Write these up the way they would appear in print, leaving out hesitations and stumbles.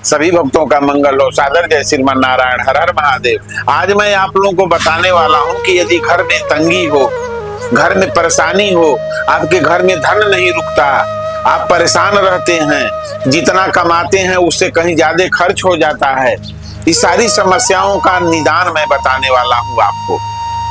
सभी भक्तों का मंगल हो। सादर जय श्रीमान नारायण। हर हर महादेव। आज मैं आप लोगों को बताने वाला हूं कि यदि घर में तंगी हो, घर में परेशानी हो, आपके घर में धन नहीं रुकता, आप परेशान रहते हैं, जितना कमाते हैं उससे कहीं ज्यादा खर्च हो जाता है, इस सारी समस्याओं का निदान मैं बताने वाला हूं आपको।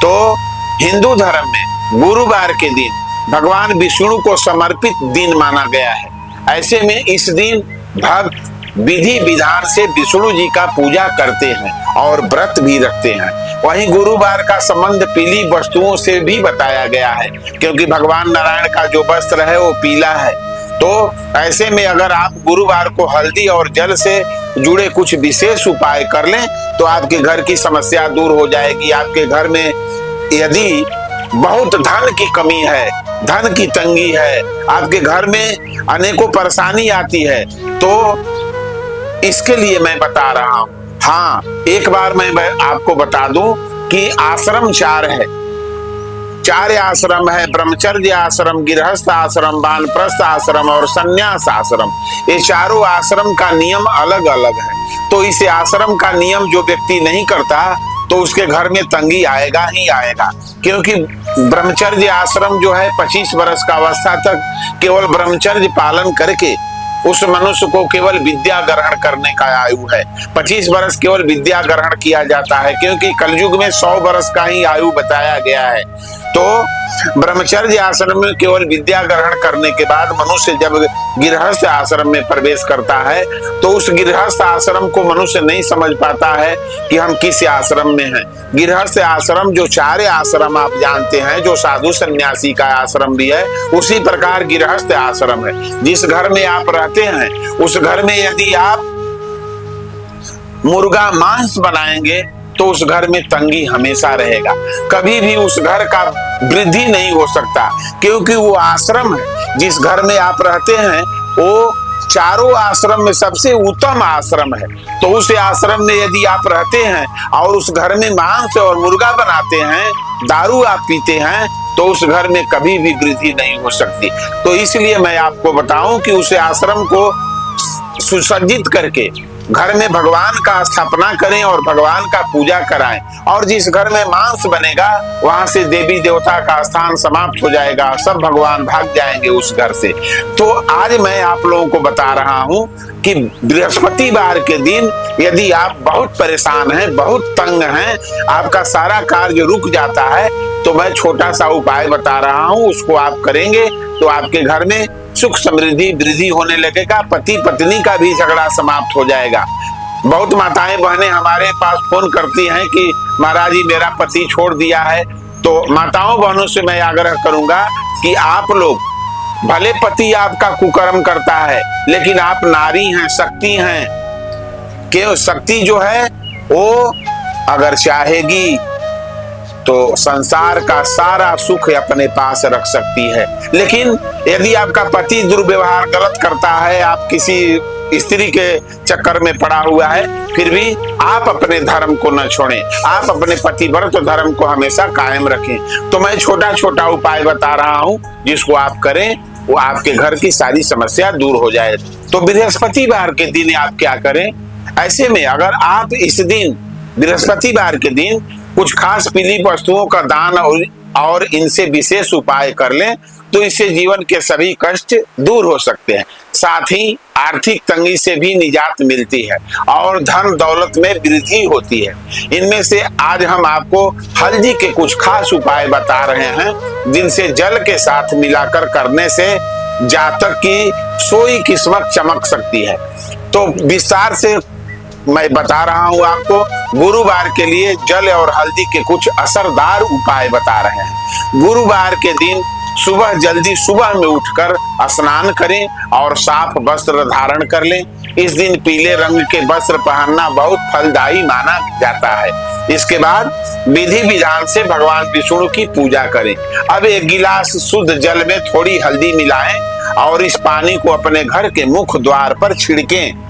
तो हिंदू धर्म में गुरुवार के दिन भगवान विष्णु को समर्पित दिन माना गया है। ऐसे में इस दिन भक्त विधि विधान से विष्णु जी का पूजा करते हैं और व्रत भी रखते हैं। वहीं गुरुवार का संबंध पीली वस्तुओं से भी बताया गया है, क्योंकि भगवान नारायण का जो वस्त्र है वो पीला है। तो ऐसे में अगर आप गुरुवार को हल्दी और जल से जुड़े कुछ विशेष उपाय कर लें तो आपके घर की समस्या दूर हो जाएगी। आपके घर में यदि बहुत धन की कमी है, धन की तंगी है, आपके घर में अनेकों परेशानी आती है, तो इसके लिए मैं बता रहा हूं। हाँ, एक बार मैं आपको बता दूं कि आश्रम 4 है। 4 आश्रम है: ब्रह्मचर्य आश्रम, गृहस्थ आश्रम, वानप्रस्थ आश्रम और संन्यास आश्रम। ये चारों आश्रम का नियम अलग अलग है। तो इस आश्रम का नियम जो व्यक्ति नहीं करता तो उसके घर में तंगी आएगा ही आएगा। क्योंकि ब्रह्मचर्य आश्रम जो है 25 वर्ष का अवस्था तक केवल ब्रह्मचर्य पालन करके उस मनुष्य को केवल विद्या ग्रहण करने का आयु है। 25 वर्ष केवल विद्या ग्रहण किया जाता है, क्योंकि कलयुग में 100 वर्ष का ही आयु बताया गया है। तो ब्रह्मचर्य आश्रम में केवल विद्या ग्रहण करने के बाद मनुष्य जब गृहस्थ आश्रम में प्रवेश करता है तो उस गृहस्थ आश्रम को मनुष्य नहीं समझ पाता है कि हम किस आश्रम में हैं। गृहस्थ आश्रम जो 4 आश्रम आप जानते हैं, जो साधु सन्यासी का आश्रम भी है, उसी प्रकार गृहस्थ आश्रम है। जिस घर में आप रहते हैं उस घर में यदि आप मुर्गा मांस बनाएंगे तो उस घर में तंगी हमेशा रहेगा। कभी भी उस घर का वृद्धि नहीं हो सकता, क्योंकि वो आश्रम है। जिस घर में आप रहते हैं वो चारों आश्रम में सबसे उत्तम आश्रम है। तो उस आश्रम में यदि आप रहते हैं और उस घर में मांस और मुर्गा बनाते हैं, दारू आप पीते हैं, तो उस घर में कभी भी वृद्धि नहीं हो सकती। तो इसलिए मैं आपको बताऊं कि उस आश्रम को सुसज्जित करके घर में भगवान का स्थापना करें और भगवान का पूजा कराएं। और जिस घर में मांस बनेगा वहां से देवी देवता का स्थान समाप्त हो जाएगा, सब भगवान भाग जाएंगे उस घर से। तो आज मैं आप लोगों को बता रहा हूं कि बृहस्पतिवार के दिन यदि आप बहुत परेशान हैं, बहुत तंग हैं, आपका सारा कार्य रुक जाता है, तो मैं छोटा सा उपाय बता रहा हूं, उसको आप करेंगे तो आपके घर में सुख समृद्धि वृद्धि होने लगेगा। पति पत्नी का भी झगड़ा समाप्त हो जाएगा। बहुत माताएं बहनें हमारे पास फोन करती हैं कि महाराज जी मेरा पति छोड़ दिया है। तो माताओं बहनों से मैं आग्रह करूंगा कि आप लोग, भले पति आपका कुकर्म करता है लेकिन आप नारी हैं, शक्ति हैं। क्यों? शक्ति जो है वो अगर चाहेगी तो संसार का सारा सुख अपने पास रख सकती है। लेकिन यदि आपका पति दुर्व्यवहार गलत करता है, आप किसी स्त्री के चक्कर में पड़ा हुआ है, फिर भी आप अपने धर्म को न छोड़ें, आप अपने पतिव्रत धर्म को हमेशा कायम रखें। तो मैं छोटा छोटा उपाय बता रहा हूं, जिसको आप करें वो आपके घर की सारी समस्या दूर हो जाए। तो बृहस्पतिवार के दिन आप क्या करें? ऐसे में अगर आप इस दिन बृहस्पतिवार के दिन कुछ खास पीली वस्तुओं का दान और इनसे विशेष उपाय कर लें तो इससे जीवन के सभी कष्ट दूर हो सकते हैं। साथ ही आर्थिक तंगी से भी निजात मिलती है और धन दौलत में वृद्धि होती है। इनमें से आज हम आपको हल्दी के कुछ खास उपाय बता रहे हैं, जिनसे जल के साथ मिलाकर करने से जातक की सोई किस्मत चमक सकती है। तो विस्तार से मैं बता रहा हूं आपको। गुरुवार के लिए जल और हल्दी के कुछ असरदार उपाय बता रहे हैं। गुरुवार के दिन जल्दी सुबह में उठकर स्नान करें और साफ वस्त्र धारण कर लें। इस दिन पीले रंग के वस्त्र पहनना बहुत फलदायी माना जाता है। इसके बाद विधि विधान से भगवान विष्णु की पूजा करें। अब 1 गिलास शुद्ध जल में थोड़ी हल्दी मिलाएं और इस पानी को अपने घर के मुख्य द्वार पर छिड़कें।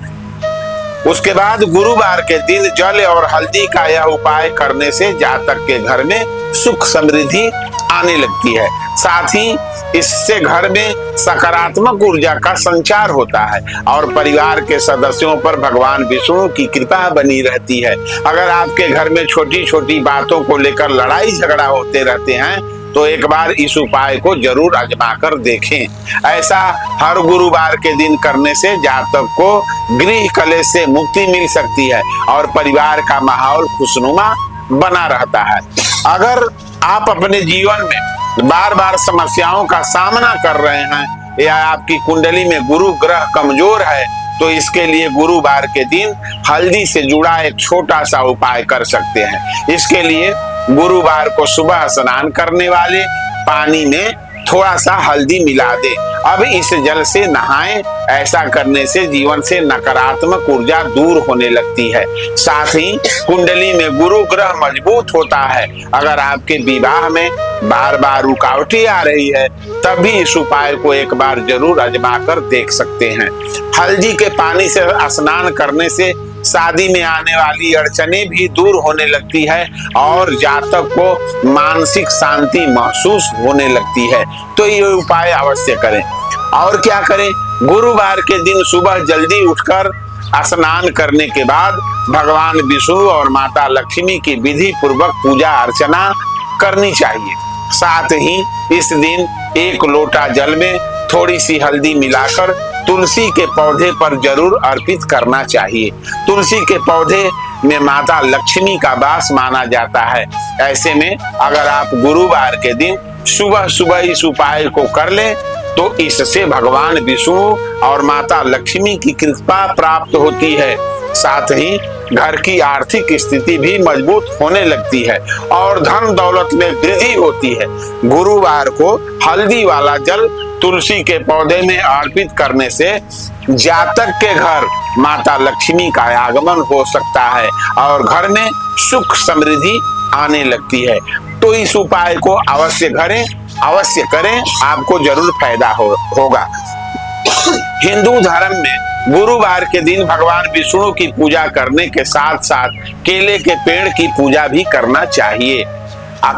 उसके बाद गुरुवार के दिन जल और हल्दी का यह उपाय करने से जातक के घर में सुख समृद्धि आने लगती है। साथ ही इससे घर में सकारात्मक ऊर्जा का संचार होता है और परिवार के सदस्यों पर भगवान विष्णु की कृपा बनी रहती है। अगर आपके घर में छोटी छोटी बातों को लेकर लड़ाई झगड़ा होते रहते हैं तो एक बार इस उपाय को जरूर आजमा कर देखें। ऐसा हर गुरुवार के दिन करने से जातक को गृह कलेश से मुक्ति मिल सकती है और परिवार का माहौल खुशनुमा बना रहता है। अगर आप अपने जीवन में बार बार समस्याओं का सामना कर रहे हैं या आपकी कुंडली में गुरु ग्रह कमजोर है तो इसके लिए गुरुवार के दिन हल्दी से जुड़ा एक छोटा सा उपाय कर सकते हैं। इसके लिए गुरुवार को सुबह स्नान करने वाले पानी में थोड़ा सा हल्दी मिला दे। अब इस जल से नहाएं। ऐसा करने से जीवन से नकारात्मक ऊर्जा दूर होने लगती है। साथ ही कुंडली में गुरु ग्रह मजबूत होता है। अगर आपके विवाह में बार बार रुकावटें आ रही है तब भी इस उपाय को एक बार जरूर आजमा कर देख सकते हैं। हल्दी के पानी से स्नान करने से शादी में आने वाली अड़चने भी दूर होने लगती है और जातक को मानसिक शांति महसूस होने लगती है। तो ये उपाय अवश्य करें। और क्या करें, गुरुवार के दिन सुबह जल्दी उठकर स्नान करने के बाद भगवान विष्णु और माता लक्ष्मी की विधि पूर्वक पूजा अर्चना करनी चाहिए। साथ ही इस दिन एक लोटा जल में थोड़ी सी हल्दी मिलाकर तुलसी के पौधे पर जरूर अर्पित करना चाहिए। तुलसी के पौधे में माता लक्ष्मी का वास माना जाता है। ऐसे में अगर आप गुरुवार के दिन सुबह सुबह इस उपाय को कर लें तो इससे भगवान विष्णु और माता लक्ष्मी की कृपा प्राप्त होती है। साथ ही घर की आर्थिक स्थिति भी मजबूत होने लगती है और धन दौलत में वृद्धि होती है। गुरुवार को हल्दी वाला जल तुलसी के पौधे में अर्पित करने से जातक के घर माता लक्ष्मी का आगमन हो सकता है और घर में सुख समृद्धि आने लगती है। तो इस उपाय को अवश्य करें, आपको जरूर फायदा होगा। हिंदू धर्म में गुरुवार के दिन भगवान विष्णु की पूजा करने के साथ साथ केले के पेड़ की पूजा भी करना चाहिए।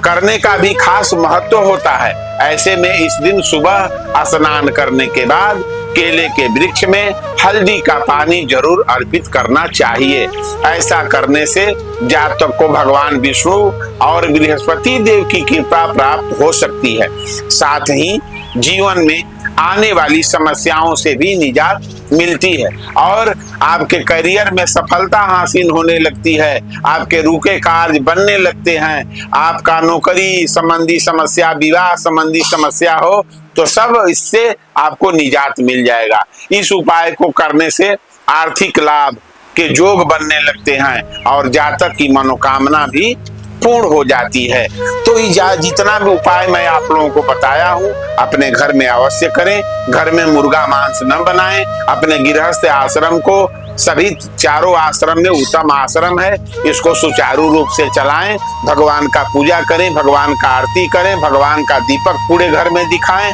करने का भी खास महत्व होता है। ऐसे में इस दिन सुबह स्नान करने के बाद केले के वृक्ष में हल्दी का पानी जरूर अर्पित करना चाहिए। ऐसा करने से जातक को भगवान विष्णु और बृहस्पति देव की कृपा प्राप्त हो सकती है। साथ ही जीवन में आने वाली समस्याओं से भी निजात मिलती है और आपके करियर में सफलता हासिल होने लगती है। आपके रुके कार्य बनने लगते हैं। आपका नौकरी संबंधी समस्या, विवाह संबंधी समस्या हो तो सब इससे आपको निजात मिल जाएगा। इस उपाय को करने से आर्थिक लाभ के योग बनने लगते हैं और जातक की मनोकामना भी पूर्ण हो जाती है। तो जितना भी उपाय मैं आप लोगों को बताया हूँ अपने घर में अवश्य करें। घर में मुर्गा मांस न बनाएं। अपने गृहस्थ आश्रम को, सभी चारों आश्रम में उत्तम आश्रम है, इसको सुचारू रूप से चलाएं। भगवान का पूजा करें, भगवान का आरती करें, भगवान का दीपक पूरे घर में दिखाएं।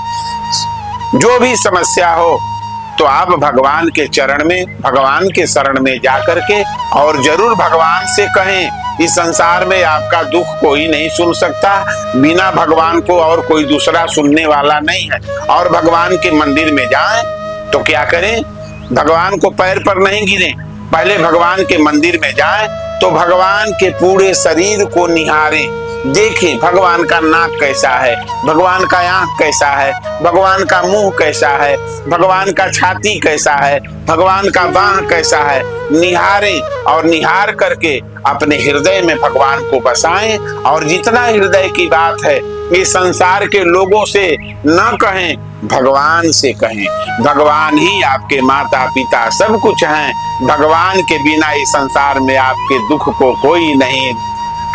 जो भी समस्या हो तो आप भगवान के चरण में, भगवान के शरण में जाकर के और जरूर भगवान से कहें। इस संसार में आपका दुख कोई नहीं सुन सकता, बिना भगवान को और कोई दूसरा सुनने वाला नहीं है। और भगवान के मंदिर में जाएं तो क्या करें, भगवान को पैर पर नहीं गिरें, पहले भगवान के मंदिर में जाएं तो भगवान के पूरे शरीर को निहारें। देखें भगवान का नाक कैसा है, भगवान का आंख कैसा है, भगवान का मुंह कैसा है, भगवान का छाती कैसा है, भगवान का बाह कैसा है। निहारें और निहार करके अपने हृदय में भगवान को बसाएं और जितना हृदय की बात है ये संसार के लोगों से न कहें, भगवान से कहें। भगवान ही आपके माता पिता सब कुछ हैं। भगवान के बिना इस संसार में आपके दुख को कोई नहीं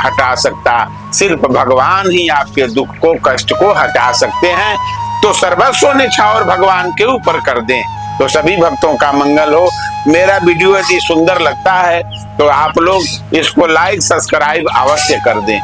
हटा सकता। सिर्फ भगवान ही आपके दुख को, कष्ट को हटा सकते हैं। तो सर्वस्व निछावर भगवान के ऊपर कर दें तो सभी भक्तों का मंगल हो। मेरा वीडियो यदि सुंदर लगता है तो आप लोग इसको लाइक सब्सक्राइब अवश्य कर दें।